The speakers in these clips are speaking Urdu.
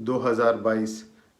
2022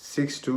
6 to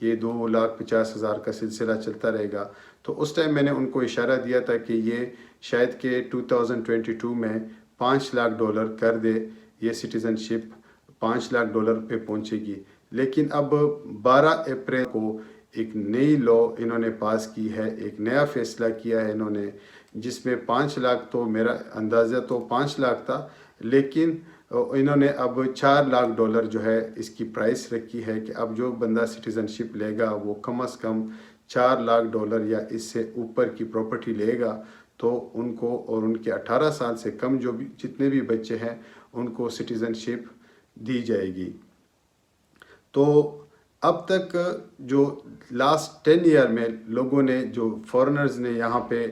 یہ 2,50,000 کا سلسلہ چلتا رہے گا. تو اس ٹائم میں نے ان کو اشارہ دیا تھا کہ یہ شاید کہ 2022 میں $5 لاکھ کر دے، یہ سٹیزن شپ $5 لاکھ پہ پہنچے گی. لیکن اب 12 اپریل کو ایک نئی لا انہوں نے پاس کی ہے، ایک نیا فیصلہ کیا ہے انہوں نے، جس میں 5 لاکھ، تو میرا اندازہ تو 5 لاکھ تھا، لیکن انہوں نے اب $4 لاکھ جو ہے اس کی پرائس رکھی ہے کہ اب جو بندہ سٹیزن شپ لے گا وہ کم از کم $4 لاکھ یا اس سے اوپر کی پراپرٹی لے گا، تو ان کو اور ان کے 18 سال سے کم جو بھی جتنے بھی بچے ہیں ان کو سٹیزن شپ دی جائے گی. تو اب تک جو لاسٹ 10 ایئر میں لوگوں نے، جو فورنرز نے یہاں پہ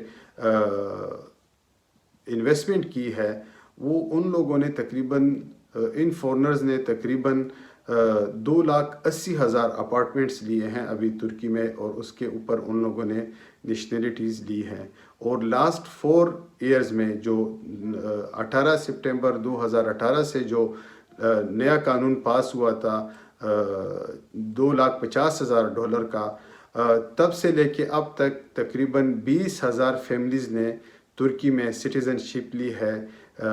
انویسٹمنٹ کی ہے، وہ ان لوگوں نے تقریباً ان فورنرز نے تقریباً 2,80,000 اپارٹمنٹس لیے ہیں ابھی ترکی میں، اور اس کے اوپر ان لوگوں نے نیشنلٹیز لی ہیں. اور لاسٹ 4 ایئرز میں جو 18 سپٹمبر 2018 سے جو نیا قانون پاس ہوا تھا $2,50,000 کا، تب سے لے کے اب تک تقریباً 20,000 فیملیز نے ترکی میں سٹیزن شپ لی ہے.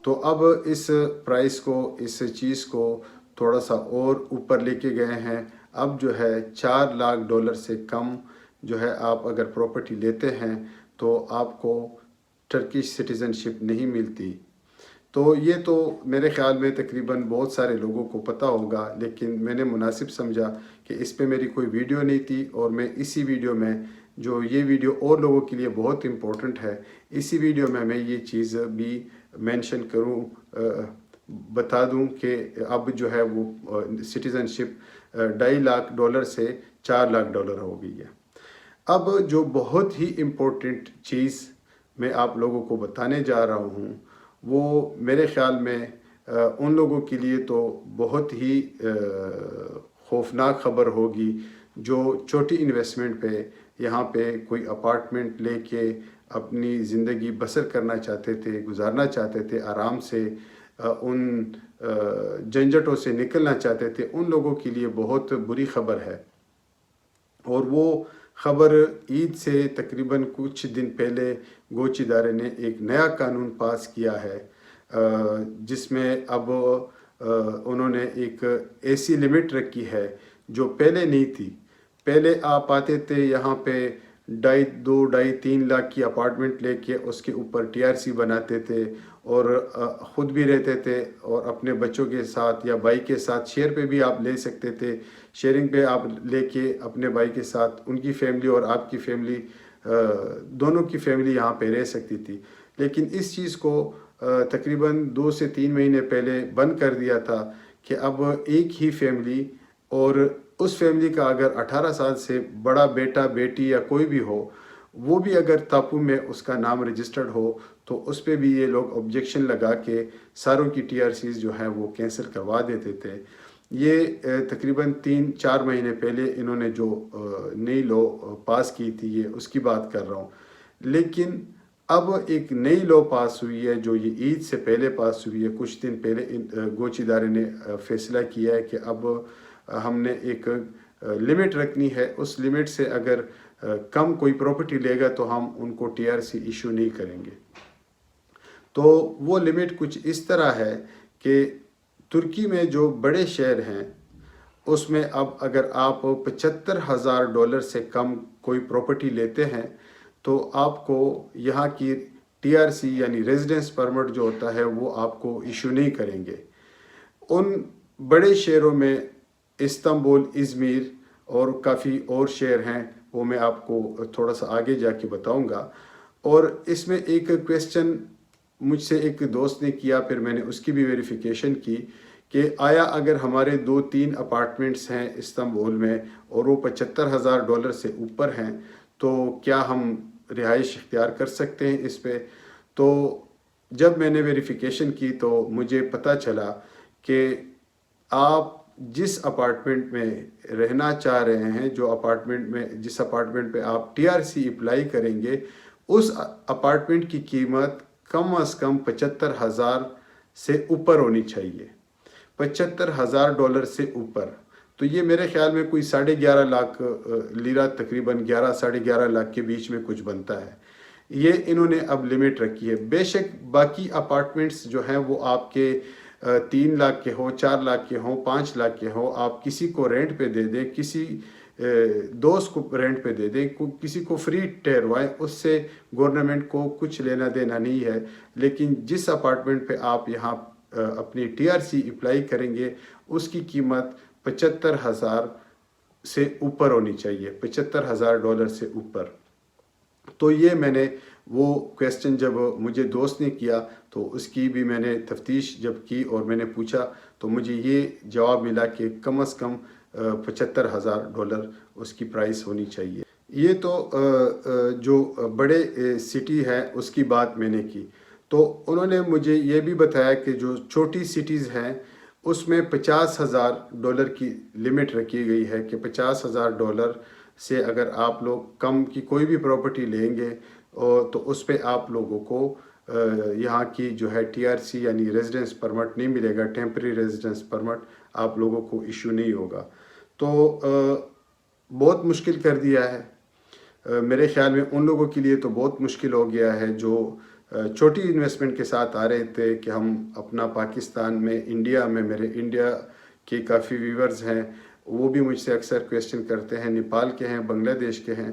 تو اب اس پرائس کو، اس چیز کو تھوڑا سا اور اوپر لے کے گئے ہیں. اب جو ہے $4 لاکھ سے کم جو ہے آپ اگر پراپرٹی لیتے ہیں تو آپ کو ٹرکش سٹیزن شپ نہیں ملتی. تو یہ تو میرے خیال میں تقریباً بہت سارے لوگوں کو پتہ ہوگا، لیکن میں نے مناسب سمجھا کہ اس پہ میری کوئی ویڈیو نہیں تھی، اور میں اسی ویڈیو میں، جو یہ ویڈیو اور لوگوں کے لیے بہت امپورٹنٹ ہے، اسی ویڈیو میں یہ چیز بھی مینشن کروں، بتا دوں کہ اب جو ہے وہ سٹیزن شپ $2.5 لاکھ سے $4 لاکھ ہو گئی ہے. اب جو بہت ہی امپورٹنٹ چیز میں آپ لوگوں کو بتانے جا رہا ہوں، وہ میرے خیال میں ان لوگوں کے لیے تو بہت ہی خوفناک خبر ہوگی جو چھوٹی انویسٹمنٹ پہ یہاں پہ کوئی اپارٹمنٹ لے کے اپنی زندگی بسر کرنا چاہتے تھے، گزارنا چاہتے تھے، آرام سے ان جھنجھٹوں سے نکلنا چاہتے تھے. ان لوگوں کے لیے بہت بری خبر ہے. اور وہ خبر عید سے تقریباً کچھ دن پہلے گوچ ادارے نے ایک نیا قانون پاس کیا ہے، جس میں اب انہوں نے ایک ایسی لمٹ رکھی ہے جو پہلے نہیں تھی. پہلے آپ آتے تھے یہاں پہ 2.5-3 لاکھ کی اپارٹمنٹ لے کے اس کے اوپر TRC بناتے تھے، اور خود بھی رہتے تھے، اور اپنے بچوں کے ساتھ یا بھائی کے ساتھ شیئر پہ بھی آپ لے سکتے تھے. شیئرنگ پہ آپ لے کے اپنے بھائی کے ساتھ، ان کی فیملی اور آپ کی فیملی، دونوں کی فیملی یہاں پہ رہ سکتی تھی. لیکن اس چیز کو تقریباً 2 سے 3 مہینے پہلے بند کر دیا تھا کہ اب ایک ہی فیملی، اور اس فیملی کا اگر 18 سال سے بڑا بیٹا، بیٹی یا کوئی بھی ہو، وہ بھی اگر تاپو میں اس کا نام رجسٹرڈ ہو، تو اس پہ بھی یہ لوگ آبجیکشن لگا کے ساروں کی TRCs جو ہیں وہ کینسل کروا دیتے تھے. یہ تقریباً 3-4 مہینے پہلے انہوں نے جو نئی لا پاس کی تھی، یہ اس کی بات کر رہا ہوں. لیکن اب ایک نئی لا پاس ہوئی ہے جو یہ عید سے پہلے پاس ہوئی ہے. کچھ دن پہلے گوچ ادارے نے فیصلہ کیا ہے کہ اب ہم نے ایک لمٹ رکھنی ہے، اس لمٹ سے اگر کم کوئی پراپرٹی لے گا تو ہم ان کو TRC ایشو نہیں کریں گے. تو وہ لمٹ کچھ اس طرح ہے کہ ترکی میں جو بڑے شہر ہیں اس میں اب اگر آپ $75,000 سے کم کوئی پراپرٹی لیتے ہیں تو آپ کو یہاں کی TRC یعنی ریزیڈنس پرمٹ جو ہوتا ہے وہ آپ کو ایشو نہیں کریں گے. ان بڑے شہروں میں استنبول، ازمیر اور کافی اور شہر ہیں، وہ میں آپ کو تھوڑا سا آگے جا کے بتاؤں گا. اور اس میں ایک کویسچن مجھ سے ایک دوست نے کیا، پھر میں نے اس کی بھی ویریفیکیشن کی کہ آیا اگر ہمارے 2-3 اپارٹمنٹس ہیں استنبول میں اور وہ $75,000 سے اوپر ہیں تو کیا ہم رہائش اختیار کر سکتے ہیں اس پہ. تو جب میں نے ویریفیکیشن کی تو مجھے پتہ چلا کہ آپ جس اپارٹمنٹ میں رہنا چاہ رہے ہیں، جو اپارٹمنٹ میں جس اپارٹمنٹ پہ آپ TRC اپلائی کریں گے، اس اپارٹمنٹ کی قیمت کم از کم $75,000 سے اوپر ہونی چاہیے. $75,000 سے اوپر. تو یہ میرے خیال میں کوئی 11.5 لاکھ لیرہ، تقریباً 11 لاکھ کے بیچ میں کچھ بنتا ہے. یہ انہوں نے اب لمٹ رکھی ہے. بے شک باقی اپارٹمنٹس جو ہیں وہ آپ کے 3 لاکھ کے ہوں، 4 لاکھ کے ہوں، 5 لاکھ کے ہوں، آپ کسی کو رینٹ پہ دے دیں، کسی دوست کو رینٹ پہ دے دیں، کسی کو فری ٹھہروائیں، اس سے گورنمنٹ کو کچھ لینا دینا نہیں ہے. لیکن جس اپارٹمنٹ پہ آپ یہاں اپنی TRC اپلائی کریں گے اس کی قیمت $75,000 سے اوپر ہونی چاہیے، $75,000 سے اوپر. تو یہ میں نے وہ کویسچن جب مجھے دوست نے کیا تو اس کی بھی میں نے تفتیش جب کی اور میں نے پوچھا تو مجھے یہ جواب ملا کہ کم از کم $75,000 اس کی پرائس ہونی چاہیے. یہ تو جو بڑے سٹی ہے اس کی بات میں نے کی. تو انہوں نے مجھے یہ بھی بتایا کہ جو چھوٹی سٹیز ہیں اس میں $50,000 کی لمٹ رکھی گئی ہے کہ $50,000 سے اگر آپ لوگ کم کی کوئی بھی پراپرٹی لیں گے تو اس پہ آپ لوگوں کو یہاں کی جو ہے TRC یعنی ریزیڈنس پرمٹ نہیں ملے گا، ٹیمپرری ریزیڈنس پرمٹ آپ لوگوں کو ایشو نہیں ہوگا. تو بہت مشکل کر دیا ہے. میرے خیال میں ان لوگوں کے لیے تو بہت مشکل ہو گیا ہے جو چھوٹی انویسٹمنٹ کے ساتھ آ رہے تھے کہ ہم اپنا پاکستان میں، انڈیا میں، میرے انڈیا کے کافی ویورز ہیں وہ بھی مجھ سے اکثر کویسچن کرتے ہیں، نیپال کے ہیں، بنگلہ دیش کے ہیں.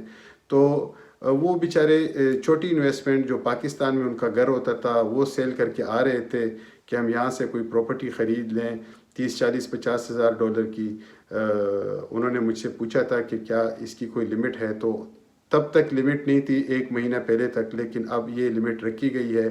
تو وہ بیچارے چھوٹی انویسٹمنٹ جو پاکستان میں ان کا گھر ہوتا تھا وہ سیل کر کے آ رہے تھے کہ ہم یہاں سے کوئی پراپرٹی خرید لیں 30، 40، $50,000 کی. انہوں نے مجھ سے پوچھا تھا کہ کیا اس کی کوئی لمٹ ہے، تو تب تک لمٹ نہیں تھی، 1 مہینہ پہلے تک، لیکن اب یہ لمٹ رکھی گئی ہے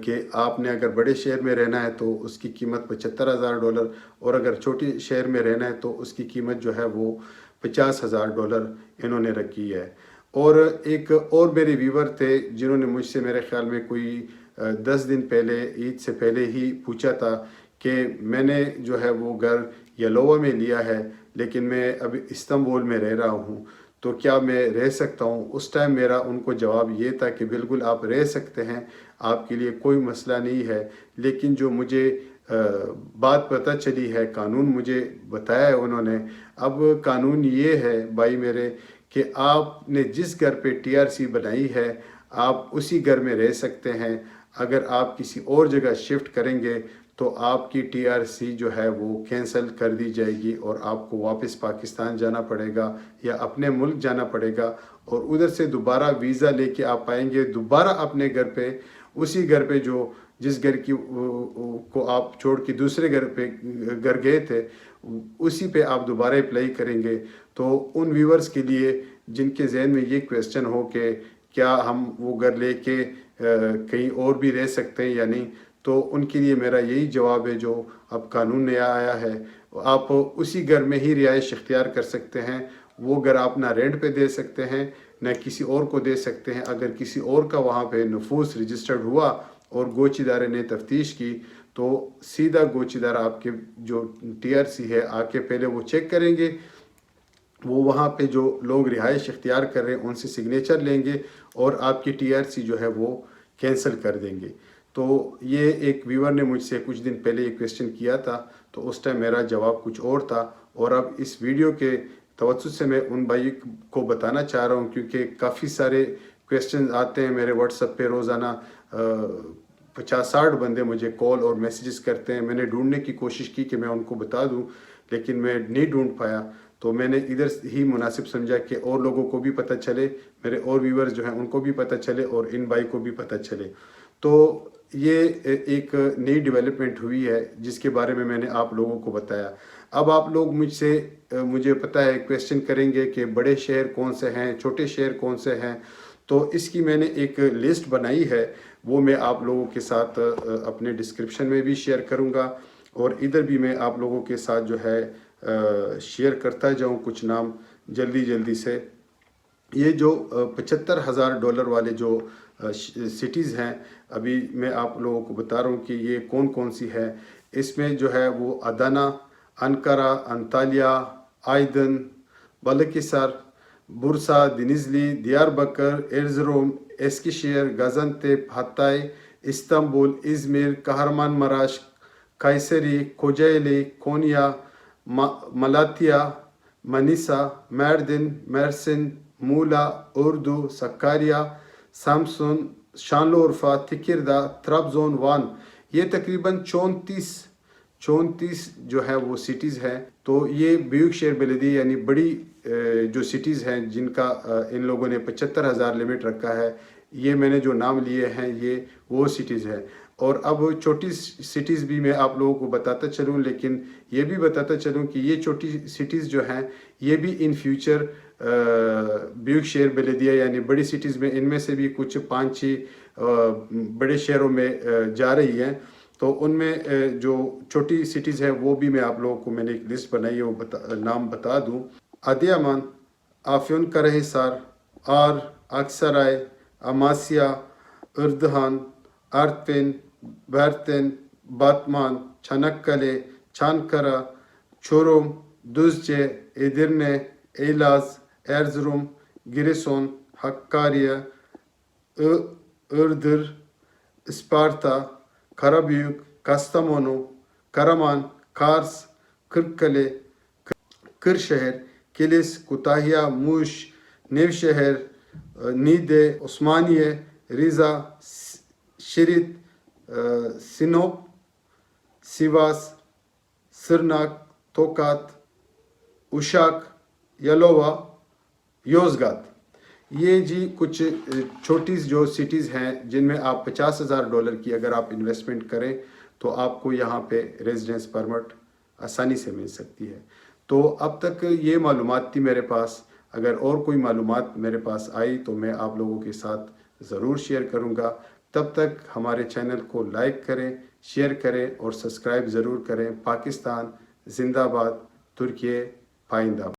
کہ آپ نے اگر بڑے شہر میں رہنا ہے تو اس کی قیمت $75,000 اور اگر چھوٹی شہر میں رہنا ہے تو اس کی قیمت جو ہے وہ $50,000 انہوں نے رکھی ہے. اور ایک اور میرے ویور تھے جنہوں نے مجھ سے میرے خیال میں کوئی 10 دن پہلے، عید سے پہلے ہی پوچھا تھا کہ میں نے جو ہے وہ گھر یلوہ میں لیا ہے لیکن میں ابھی استنبول میں رہ رہا ہوں تو کیا میں رہ سکتا ہوں. اس ٹائم میرا ان کو جواب یہ تھا کہ بالکل آپ رہ سکتے ہیں، آپ کے لیے کوئی مسئلہ نہیں ہے. لیکن جو مجھے بات پتہ چلی ہے، قانون مجھے بتایا ہے انہوں نے، اب قانون یہ ہے بھائی میرے کہ آپ نے جس گھر پہ TRC بنائی ہے آپ اسی گھر میں رہ سکتے ہیں. اگر آپ کسی اور جگہ شفٹ کریں گے تو آپ کی TRC جو ہے وہ کینسل کر دی جائے گی اور آپ کو واپس پاکستان جانا پڑے گا یا اپنے ملک جانا پڑے گا اور ادھر سے دوبارہ ویزا لے کے آپ آئیں گے دوبارہ اپنے گھر پہ، اسی گھر پہ جس گھر کی کو آپ چھوڑ کے دوسرے گھر گئے تھے اسی پہ آپ دوبارہ اپلائی کریں گے. تو ان ویورز کے لیے جن کے ذہن میں یہ کویسچن ہو کہ کیا ہم وہ گھر لے کے کہیں اور بھی رہ سکتے ہیں یا نہیں، تو ان کے لیے میرا یہی جواب ہے جو اب قانون نیا آیا ہے آپ اسی گھر میں ہی رہائش اختیار کر سکتے ہیں. وہ گھر آپ نہ رینٹ پہ دے سکتے ہیں نہ کسی اور کو دے سکتے ہیں. اگر کسی اور کا وہاں پہ نفوذ رجسٹرڈ ہوا اور گوچ ادارے نے تفتیش کی تو سیدھا گوچ ادارہ آپ کے جو TRC ہے آ کے پہلے وہ چیک کریں گے، وہ وہاں پہ جو لوگ رہائش اختیار کر رہے ہیں ان سے سگنیچر لیں گے اور آپ کی TRC جو ہے وہ کینسل کر دیں گے. تو یہ ایک ویور نے مجھ سے کچھ دن پہلے یہ کویسچن کیا تھا تو اس ٹائم میرا جواب کچھ اور تھا. اور اب اس ویڈیو کے توسط سے میں ان بھائی کو بتانا چاہ رہا ہوں کیونکہ کافی سارے کویسچنز آتے ہیں میرے واٹس ایپ پہ، روزانہ 50-60 بندے مجھے کال اور میسیجز کرتے ہیں. میں نے ڈھونڈنے کی کوشش کی کہ میں ان کو بتا دوں لیکن میں نہیں ڈھونڈ پایا. تو میں نے ادھر ہی مناسب سمجھا کہ اور لوگوں کو بھی پتہ چلے، میرے اور ویورز جو ہیں ان کو بھی پتہ چلے اور ان بھائی کو بھی پتہ چلے. تو یہ ایک نئی ڈیولپمنٹ ہوئی ہے جس کے بارے میں نے آپ لوگوں کو بتایا. اب آپ لوگ مجھے پتہ ہے کویسچن کریں گے کہ بڑے شہر کون سے ہیں، چھوٹے شہر کون سے ہیں. تو اس کی میں نے ایک لسٹ بنائی ہے، وہ میں آپ لوگوں کے ساتھ اپنے ڈسکرپشن میں بھی شیئر کروں گا اور ادھر بھی میں آپ لوگوں کے ساتھ جو ہے شیئر کرتا جاؤں کچھ نام جلدی سے. یہ جو $75,000 والے جو سٹیز ہیں ابھی میں آپ لوگوں کو بتا رہا ہوں کہ یہ کون سی ہے. اس میں جو ہے وہ ادانا، انکارا، انطالیہ، آئیدن، بالکیسار، بورسا، دنیزلی، دیار بکر، ارزروم، ایسکیشیر، گازانتیپ، ہتائی، استنبول، ازمیر، کہرمان مراش، کائسری، کوجیلی، کونیا، ملاتیا، منیسا، میردن، مرسن، مولا، اردو، سکاریا، سامسون، شانلورفا، تکردہ، ترابزون، وان، یہ تقریباً 34 جو ہے وہ سٹیز ہیں. تو یہ بیوک شہر بلدیہ یعنی بڑی جو سٹیز ہیں جن کا ان لوگوں نے 75,000 لمٹ رکھا ہے، یہ میں نے جو نام لیے ہیں یہ وہ سٹیز ہیں. اور اب چھوٹی سٹیز بھی میں آپ لوگوں کو بتاتا چلوں، لیکن یہ بھی بتاتا چلوں کہ یہ چھوٹی سٹیز جو ہیں یہ بھی ان فیوچر بیوک شہر بلدیہ یعنی بڑی سٹیز میں ان میں سے بھی کچھ 5-6 بڑے شہروں میں جا رہی ہیں. تو ان میں جو چھوٹی سٹیز ہیں وہ بھی میں آپ لوگوں کو میں نے ایک لسٹ بنائی ہے، وہ نام بتا دوں. Adiyaman, Afyon Karahisar, Agri, Aksaray, Amasya, Ardahan, Artvin, Bartin, Batman, Canakkale, Cankiri, Corum, Duzce, Edirne, Elazig, Erzurum, Giresun, Hakkari, Igdir, Isparta, Karabuk, Kastamonu, Karaman, Kars, Kirikkale, Kirsehir, Kilis, Kutahya, Mus, Nevsehir, Nigde, عثمانیہ، ریزا، شریت، سینوپ، سیواس، سرناک، توکات، اشاک، یلووا، یوزگات. یہ جی کچھ چھوٹی جو سٹیز ہیں جن میں آپ $50,000 کی اگر آپ انویسٹمنٹ کریں تو آپ کو یہاں پہ ریزیڈنس پرمٹ آسانی سے مل سکتی ہے. تو اب تک یہ معلومات تھی میرے پاس. اگر اور کوئی معلومات میرے پاس آئی تو میں آپ لوگوں کے ساتھ ضرور شیئر کروں گا. تب تک ہمارے چینل کو لائک کریں، شیئر کریں اور سبسکرائب ضرور کریں. پاکستان زندہ باد، ترکیہ پائندہ باد.